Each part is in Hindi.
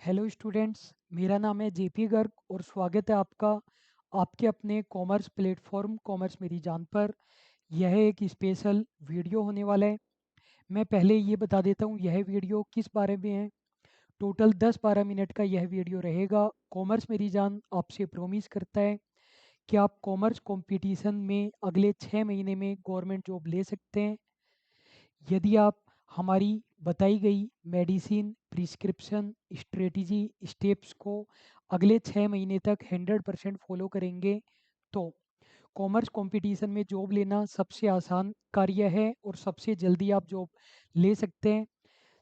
हेलो स्टूडेंट्स, मेरा नाम है जेपी गर्ग और स्वागत है आपका आपके अपने कॉमर्स प्लेटफॉर्म कॉमर्स मेरी जान पर। यह एक स्पेशल वीडियो होने वाला है। मैं पहले ये बता देता हूँ यह वीडियो किस बारे में है। टोटल 10-12 मिनट का यह वीडियो रहेगा। कॉमर्स मेरी जान आपसे प्रॉमिस करता है कि आप कॉमर्स कंपटीशन में अगले 6 महीने में गवर्नमेंट जॉब ले सकते हैं यदि आप हमारी बताई गई मेडिसिन प्रिस्क्रिप्शन स्ट्रेटजी स्टेप्स को अगले 6 महीने तक 100% फॉलो करेंगे तो कॉमर्स कंपटीशन में जॉब लेना सबसे आसान कार्य है और सबसे जल्दी आप जॉब ले सकते हैं।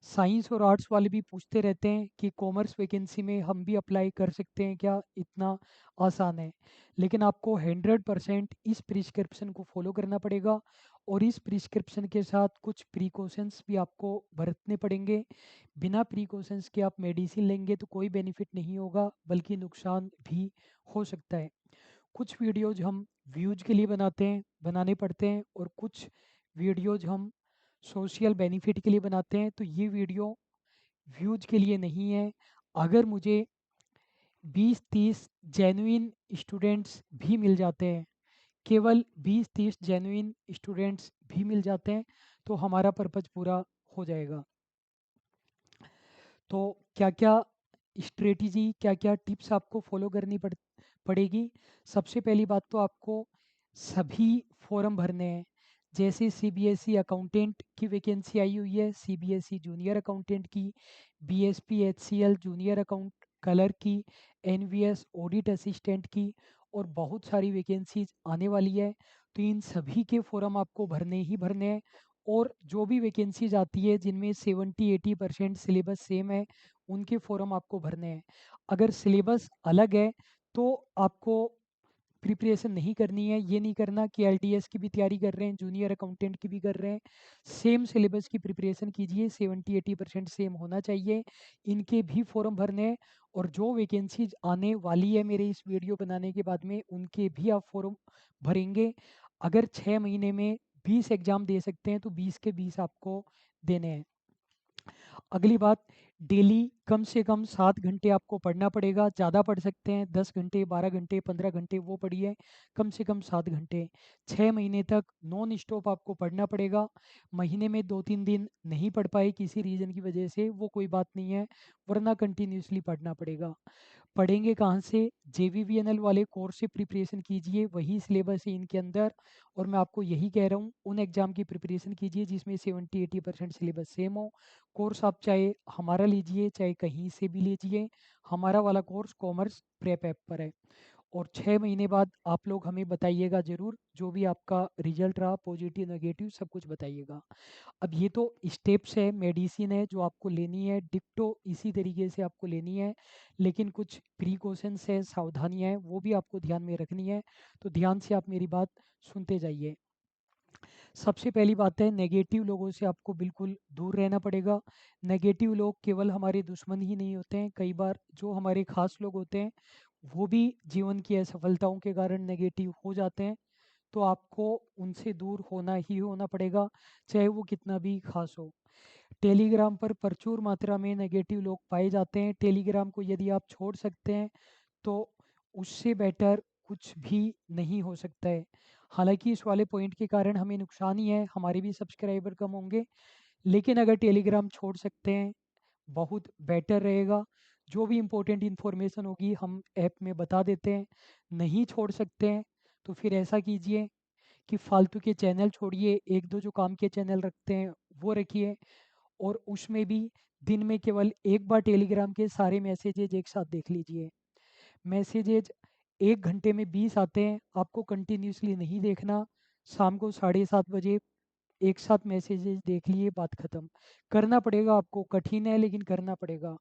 साइंस और आर्ट्स वाले भी पूछते रहते हैं कि कॉमर्स वैकेंसी में हम भी अप्लाई कर सकते हैं क्या, इतना आसान है। लेकिन आपको 100% इस प्रिस्क्रिप्शन को फॉलो करना पड़ेगा और इस प्रिस्क्रिप्शन के साथ कुछ प्रिकॉशंस भी आपको बरतने पड़ेंगे। बिना प्रिकॉशंस के आप मेडिसिन लेंगे तो कोई बेनिफिट नहीं होगा बल्कि नुकसान भी हो सकता है। कुछ वीडियोज हम व्यूज के लिए बनाने पड़ते हैं और कुछ वीडियोज हम सोशल बेनिफिट के लिए बनाते हैं। तो ये वीडियो व्यूज के लिए नहीं है। अगर मुझे 20-30 जेन्युइन स्टूडेंट्स भी मिल जाते हैं, केवल 20-30 जेन्युइन स्टूडेंट्स भी मिल जाते हैं तो हमारा पर्पज पूरा हो जाएगा। तो क्या क्या स्ट्रेटजी क्या क्या टिप्स आपको फॉलो करनी पड़ेगी। सबसे पहली बात तो आपको सभी फॉर्म भरने हैं। जैसे सीबीएसई अकाउंटेंट की वैकेंसी आई हुई है, सीबीएसई जूनियर अकाउंटेंट की, BSP HCL junior account colour की, एनवीएस ऑडिट असिस्टेंट की और बहुत सारी वैकेंसीज आने वाली है। तो इन सभी के फॉर्म आपको भरने ही भरने हैं। और जो भी वैकेंसीज आती है जिनमें 70-80% सिलेबस सेम है उनके फॉर्म आपको भरने हैं। अगर सिलेबस अलग है तो आपको प्रिपरेशन नहीं करनी है। ये नहीं करना कि एलडीएस की भी तैयारी कर रहे हैं, जूनियर अकाउंटेंट की भी कर रहे हैं। सेम सिलेबस की प्रिपरेशन कीजिए, 70-80% सेम होना चाहिए। इनके भी फॉर्म भरने हैं और जो वैकेंसीज आने वाली है मेरे इस वीडियो बनाने के बाद में उनके भी आप फॉर्म भरेंगे। अगर 6 महीने में 20 एग्जाम दे सकते हैं तो 20 के 20 आपको देने हैं। अगली बात, डेली कम से कम 7 घंटे आपको पढ़ना पड़ेगा। ज़्यादा पढ़ सकते हैं, 10 घंटे 12 घंटे 15 घंटे वो पढ़िए। कम से कम 7 घंटे 6 महीने तक नॉन स्टॉप आपको पढ़ना पड़ेगा। महीने में 2-3 दिन नहीं पढ़ पाए किसी रीज़न की वजह से वो कोई बात नहीं है, वरना कंटिन्यूसली पढ़ना पड़ेगा। पढ़ेंगे कहाँ से? जेवीवीएनएल वाले कोर्स से प्रिपरेशन कीजिए, वही सिलेबस है इनके अंदर। और मैं आपको यही कह रहा हूँ उन एग्ज़ाम की प्रिपरेशन कीजिए जिसमें 70-80% सिलेबस सेम हो। कोर्स आप चाहे हमारा लीजिए चाहे कहीं से भी लीजिए, हमारा वाला कोर्स कॉमर्स प्रेप ऐप पर है। और 6 महीने बाद आप लोग हमें बताइएगा ज़रूर, जो भी आपका रिजल्ट रहा पॉजिटिव नेगेटिव सब कुछ बताइएगा। अब ये तो स्टेप्स है, मेडिसिन है जो आपको लेनी है, डिक्टो इसी तरीके से आपको लेनी है। लेकिन कुछ प्रिकॉशंस है, सावधानियां हैं, वो भी आपको ध्यान में रखनी है। तो ध्यान से आप मेरी बात सुनते जाइए। सबसे पहली बात है, नेगेटिव लोगों से आपको बिल्कुल दूर रहना पड़ेगा। नेगेटिव लोग केवल हमारे दुश्मन ही नहीं होते हैं, कई बार जो हमारे खास लोग होते हैं वो भी जीवन की असफलताओं के कारण नेगेटिव हो जाते हैं। तो आपको उनसे दूर होना ही होना पड़ेगा, चाहे वो कितना भी खास हो। टेलीग्राम पर प्रचुर मात्रा में नेगेटिव लोग पाए जाते हैं। टेलीग्राम को यदि आप छोड़ सकते हैं तो उससे बेटर कुछ भी नहीं हो सकता है। हालांकि इस वाले पॉइंट के कारण हमें नुकसान ही है, हमारे भी सब्सक्राइबर कम होंगे। लेकिन अगर टेलीग्राम छोड़ सकते हैं बहुत बेटर रहेगा। जो भी इम्पोर्टेंट इन्फॉर्मेशन होगी हम ऐप में बता देते हैं। नहीं छोड़ सकते हैं तो फिर ऐसा कीजिए कि फालतू के चैनल छोड़िए, एक दो जो काम के चैनल रखते हैं वो रखिए। और उसमें भी दिन में केवल एक बार टेलीग्राम के सारे मैसेजेज एक साथ देख लीजिए। मैसेजेज 1 घंटे में 20 आते हैं, आपको कंटिन्यूसली नहीं देखना। शाम को 7:30 बजे एक साथ मैसेजेस देख लिए, बात खत्म। करना पड़ेगा आपको, कठिन है लेकिन करना पड़ेगा।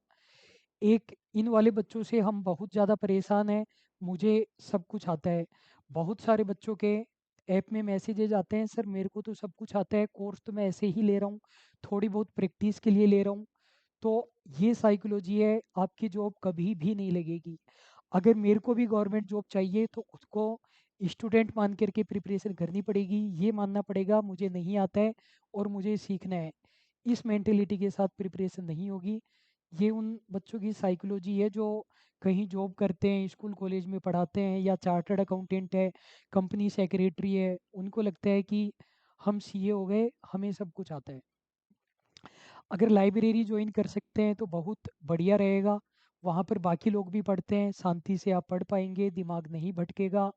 एक इन वाले बच्चों से हम बहुत ज़्यादा परेशान हैं। मुझे सब कुछ आता है, बहुत सारे बच्चों के ऐप में मैसेजेज आते हैं, सर मेरे को तो सब कुछ आता है, कोर्स तो मैं ऐसे ही ले रहा हूँ, थोड़ी बहुत प्रैक्टिस के लिए ले रहा हूँ। तो ये साइकोलॉजी है, आपकी जॉब कभी भी नहीं लगेगी। अगर मेरे को भी गवर्नमेंट जॉब चाहिए तो उसको स्टूडेंट मान करके प्रिपरेशन करनी पड़ेगी, ये मानना पड़ेगा मुझे नहीं आता है और मुझे सीखना है। इस मेंटेलिटी के साथ प्रिपरेशन नहीं होगी। ये उन बच्चों की साइकोलॉजी है जो कहीं जॉब करते हैं, स्कूल कॉलेज में पढ़ाते हैं, या चार्टर्ड अकाउंटेंट है, कंपनी सेक्रेटरी है, उनको लगता है कि हम सीए हो गए, हमें सब कुछ आता है। अगर लाइब्रेरी ज्वाइन कर सकते हैं तो बहुत बढ़िया रहेगा। वहाँ पर बाकी लोग भी पढ़ते हैं, शांति से आप पढ़ पाएंगे, दिमाग नहीं भटकेगा।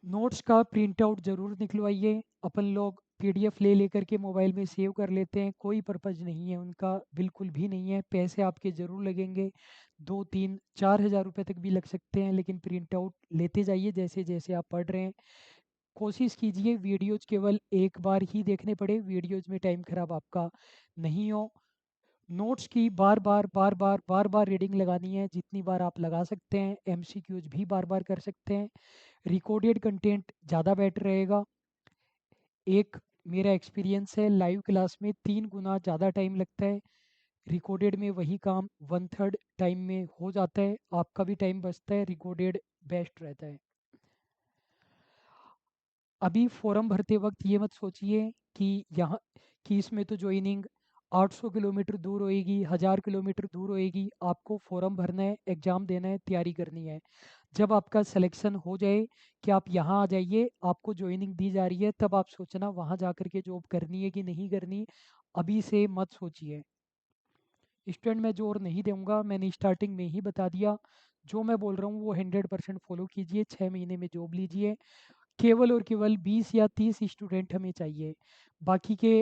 नोट्स का प्रिंट आउट ज़रूर निकलवाइए। अपन लोग पीडीएफ ले लेकर के मोबाइल में सेव कर लेते हैं, कोई पर्पज़ नहीं है उनका, बिल्कुल भी नहीं है। पैसे आपके ज़रूर लगेंगे, 2 3 4 हज़ार रुपये तक भी लग सकते हैं, लेकिन प्रिंट आउट लेते जाइए जैसे जैसे आप पढ़ रहे हैं। कोशिश कीजिए वीडियोज केवल एक बार ही देखने पड़े, वीडियोज में टाइम खराब आपका नहीं हो। नोट्स की बार बार रीडिंग लगानी है, जितनी बार आप लगा सकते हैं। एमसीक्यूज भी बार बार कर सकते हैं। रिकॉर्डेड कंटेंट ज़्यादा बेटर रहेगा। एक मेरा एक्सपीरियंस है, लाइव क्लास में 3 गुना ज़्यादा टाइम लगता है, रिकॉर्डेड में वही काम 1/3 टाइम में हो जाता है, आपका भी टाइम बचता है, रिकॉर्डेड बेस्ट रहता है। अभी फॉर्म भरते वक्त ये मत सोचिए कि यहाँ कि इसमें तो ज्वाइनिंग 800 किलोमीटर दूर होएगी, 1000 किलोमीटर दूर होएगी। आपको फॉर्म भरना है, एग्ज़ाम देना है, तैयारी करनी है। जब आपका सिलेक्शन हो जाए कि आप यहाँ आ जाइए, आपको ज्वाइनिंग दी जा रही है, तब आप सोचना वहाँ जा कर के जॉब करनी है कि नहीं करनी। अभी से मत सोचिए। स्टूडेंट मैं जोर नहीं दूंगा, मैंने स्टार्टिंग में ही बता दिया। जो मैं बोल रहा हूँ वो 100% फॉलो कीजिए, 6 महीने में जॉब लीजिए। केवल और केवल 20 या 30 स्टूडेंट हमें चाहिए। बाकी के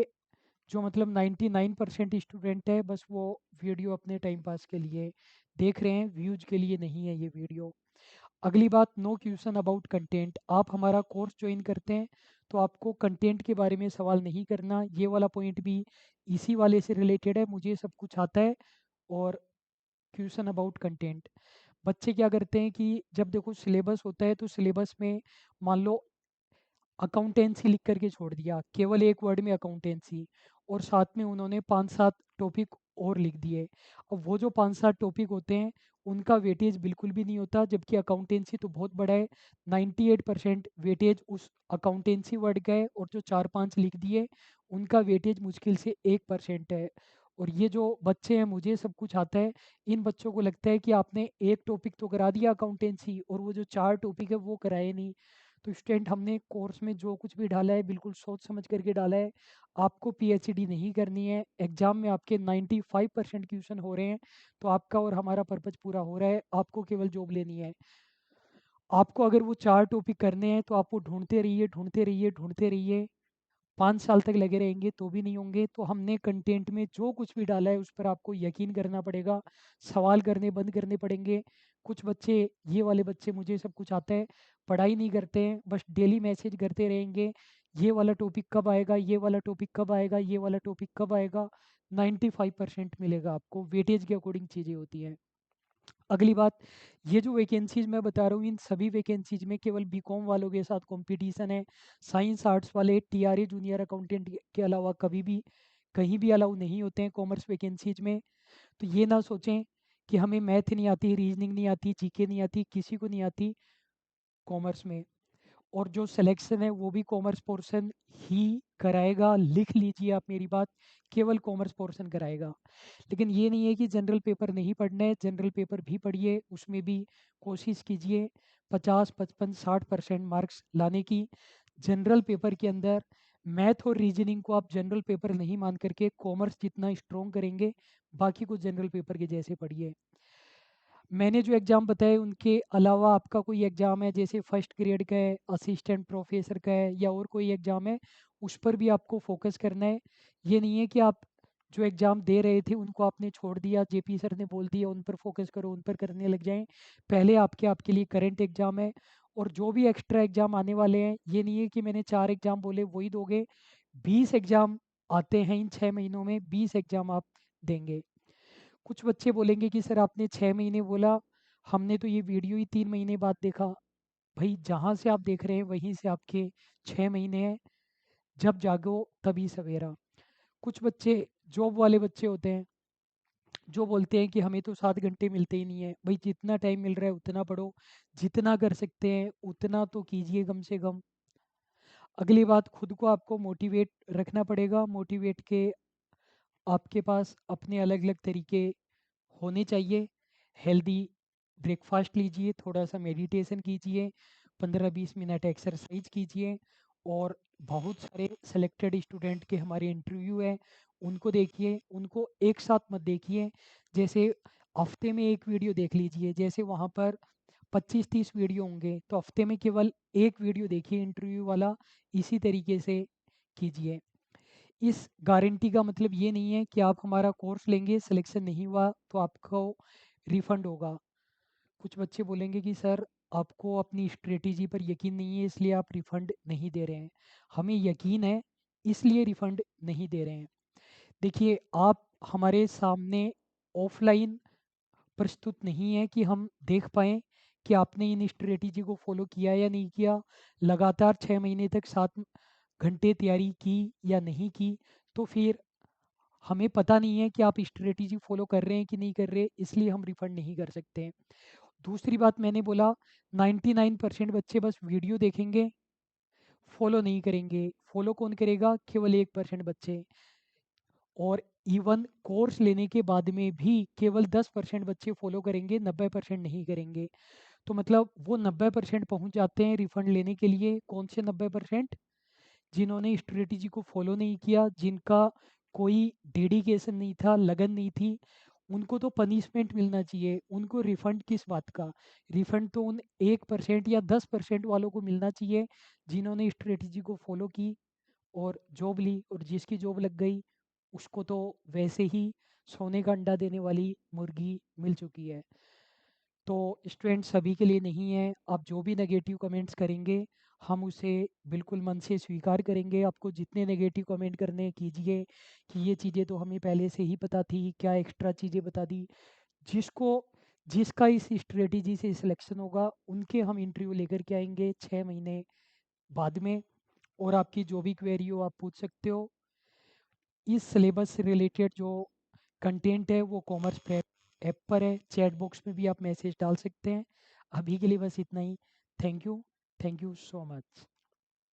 जो मतलब 99% स्टूडेंट है, बस वो वीडियो अपने टाइम पास के लिए देख रहे हैं, व्यूज के लिए नहीं है ये वीडियो। अगली बात, नो क्वेश्चन अबाउट कंटेंट। आप हमारा कोर्स ज्वाइन करते हैं तो आपको कंटेंट के बारे में सवाल नहीं करना। ये वाला पॉइंट भी इसी वाले से रिलेटेड है, मुझे सब कुछ आता है। और क्वेश्चन अबाउट कंटेंट, बच्चे क्या करते हैं कि जब देखो सिलेबस होता है तो सिलेबस में मान लो अकाउंटेंसी लिख करके छोड़ दिया, केवल एक वर्ड में अकाउंटेंसी, और साथ में उन्होंने 5 7 टॉपिक और लिख दिए। अब वो जो 5 7 टॉपिक होते हैं उनका वेटेज बिल्कुल भी नहीं होता, जबकि अकाउंटेंसी तो बहुत बड़ा है। 98% वेटेज उस अकाउंटेंसी वर्ड का है, और जो 4 5 लिख दिए उनका वेटेज मुश्किल से 1% है। और ये जो बच्चे हैं, मुझे सब कुछ आता है, इन बच्चों को लगता है कि आपने एक टॉपिक तो करा दिया अकाउंटेंसी, और वो जो 4 टॉपिक है वो कराए नहीं। तो स्टूडेंट, हमने कोर्स में जो कुछ भी डाला है बिल्कुल सोच समझ करके डाला है। आपको पीएचडी नहीं करनी है, एग्जाम में आपके 95% क्वेश्चन हो रहे हैं, तो आपका और हमारा पर्पज पूरा हो रहा है, आपको केवल जॉब लेनी है। आपको अगर वो 4 टॉपिक करने हैं तो आप वो ढूंढते रहिए, ढूंढते रहिए, ढूंढते रहिए। 5 साल तक लगे रहेंगे तो भी नहीं होंगे। तो हमने कंटेंट में जो कुछ भी डाला है उस पर आपको यकीन करना पड़ेगा, सवाल करने बंद करने पड़ेंगे। कुछ बच्चे, ये वाले बच्चे, मुझे सब कुछ आता है, पढ़ाई नहीं करते हैं, बस डेली मैसेज करते रहेंगे, ये वाला टॉपिक कब आएगा, ये वाला टॉपिक कब आएगा, ये वाला टॉपिक कब आएगा। 95% मिलेगा आपको, वेटेज के अकॉर्डिंग चीज़ें होती हैं। अगली बात, ये जो वैकेंसीज मैं बता रहा हूँ, इन सभी वैकेंसीज में केवल बीकॉम वालों के साथ कंपटीशन है। साइंस आर्ट्स वाले टीआरए जूनियर अकाउंटेंट के अलावा कभी भी कहीं भी अलाउ नहीं होते हैं कॉमर्स वैकेंसीज में। तो ये ना सोचें कि हमें मैथ नहीं आती, रीजनिंग नहीं आती, जीके नहीं आती, किसी को नहीं आती कॉमर्स में। और जो सिलेक्शन है वो भी कॉमर्स पोर्शन ही कराएगा, लिख लीजिए आप मेरी बात, केवल कॉमर्स पोर्शन कराएगा। लेकिन ये नहीं है कि जनरल पेपर नहीं पढ़ना है, जनरल पेपर भी पढ़िए, उसमें भी कोशिश कीजिए 50 55 60% मार्क्स लाने की। जनरल पेपर के अंदर मैथ और रीजनिंग को आप जनरल पेपर नहीं मान करके कॉमर्स जितना स्ट्रॉन्ग करेंगे, बाकी को जनरल पेपर के जैसे पढ़िए। मैंने जो एग्ज़ाम बताए उनके अलावा आपका कोई एग्ज़ाम है जैसे फर्स्ट ग्रेड का है, असिस्टेंट प्रोफेसर का है, या और कोई एग्ज़ाम है, उस पर भी आपको फोकस करना है। ये नहीं है कि आप जो एग्ज़ाम दे रहे थे उनको आपने छोड़ दिया, जेपी सर ने बोल दिया उन पर फोकस करो, उन पर करने लग जाएं। पहले आपके आपके लिए करंट एग्ज़ाम है, और जो भी एक्स्ट्रा एग्ज़ाम आने वाले हैं, ये नहीं है कि मैंने 4 एग्ज़ाम बोले वही दोगे। 20 एग्ज़ाम आते हैं इन 6 महीनों में, 20 एग्ज़ाम आप देंगे। कुछ बच्चे बोलेंगे कि सर आपने 6 महीने बोला, हमने तो ये वीडियो ही 3 महीने बाद देखा। भाई जहाँ से आप देख रहे हैं वहीं से आपके 6 महीने हैं। जब जागो तभी सवेरा। कुछ बच्चे जॉब वाले बच्चे होते हैं जो बोलते हैं कि हमें तो 7 घंटे मिलते ही नहीं है। भाई जितना टाइम मिल रहा है उतना पढ़ो, जितना कर सकते हैं उतना तो कीजिए कम से कम। अगली बात, खुद को आपको मोटिवेट रखना पड़ेगा। मोटिवेट के आपके पास अपने अलग अलग तरीके होने चाहिए। हेल्दी ब्रेकफास्ट लीजिए, थोड़ा सा मेडिटेशन कीजिए, 15-20 मिनट एक्सरसाइज कीजिए, और बहुत सारे सेलेक्टेड स्टूडेंट के हमारे इंटरव्यू है, उनको देखिए। उनको एक साथ मत देखिए। जैसे हफ्ते में एक वीडियो देख लीजिए, जैसे वहाँ पर 25-30 वीडियो होंगे, तो हफ्ते में केवल एक वीडियो देखिए इंटरव्यू वाला। इसी तरीके से कीजिए। इस गारंटी का मतलब ये नहीं है कि आप हमारा कोर्स लेंगे, सिलेक्शन नहीं हुआ तो आपको रिफंड होगा। कुछ बच्चे बोलेंगे कि सर आपको अपनी स्ट्रेटेजी पर यकीन नहीं है इसलिए आप रिफंड नहीं दे रहे हैं। हमें यकीन है इसलिए रिफंड नहीं दे रहे हैं। देखिए, आप हमारे सामने ऑफलाइन प्रस्तुत नहीं है कि हम देख पाएँ कि आपने इन स्ट्रेटेजी को फॉलो किया या नहीं किया। लगातार 6 महीने तक 7 घंटे तैयारी की या नहीं की, तो फिर हमें पता नहीं है कि आप स्ट्रेटेजी फॉलो कर रहे हैं कि नहीं कर रहे, इसलिए हम रिफंड नहीं कर सकते हैं। दूसरी बात मैंने बोला, 99% बच्चे बस वीडियो देखेंगे, फॉलो नहीं करेंगे। फॉलो कौन करेगा? केवल 1% बच्चे। और इवन कोर्स लेने के बाद में भी केवल 10% बच्चे फॉलो करेंगे, 90% नहीं करेंगे। तो मतलब वो 90% पहुंच जाते हैं रिफंड लेने के लिए। कौन से 90%? जिन्होंने स्ट्रेटेजी को फॉलो नहीं किया, जिनका कोई डेडिकेशन नहीं था, लगन नहीं थी। उनको तो पनिशमेंट मिलना चाहिए, उनको रिफंड किस बात का? रिफंड तो उन 1% या 10% वालों को मिलना चाहिए जिन्होंने स्ट्रेटेजी को फॉलो की और जॉब ली। और जिसकी जॉब लग गई उसको तो वैसे ही सोने का अंडा देने वाली मुर्गी मिल चुकी है। तो स्टूडेंट सभी के लिए नहीं है। आप जो भी नेगेटिव कमेंट्स करेंगे हम उसे बिल्कुल मन से स्वीकार करेंगे। आपको जितने नेगेटिव कमेंट करने हैं, कीजिए कि ये चीज़ें तो हमें पहले से ही पता थी, क्या एक्स्ट्रा चीज़ें बता दी। जिसको जिसका इस स्ट्रेटेजी से सिलेक्शन होगा उनके हम इंटरव्यू लेकर के आएंगे 6 महीने बाद में। और आपकी जो भी क्वेरी हो आप पूछ सकते हो। इस सिलेबस से रिलेटेड जो कंटेंट है वो कॉमर्स प्रेप ऐप पर है, चैट बॉक्स में भी आप मैसेज डाल सकते हैं। अभी के लिए बस इतना ही। Thank you. Thank you so much.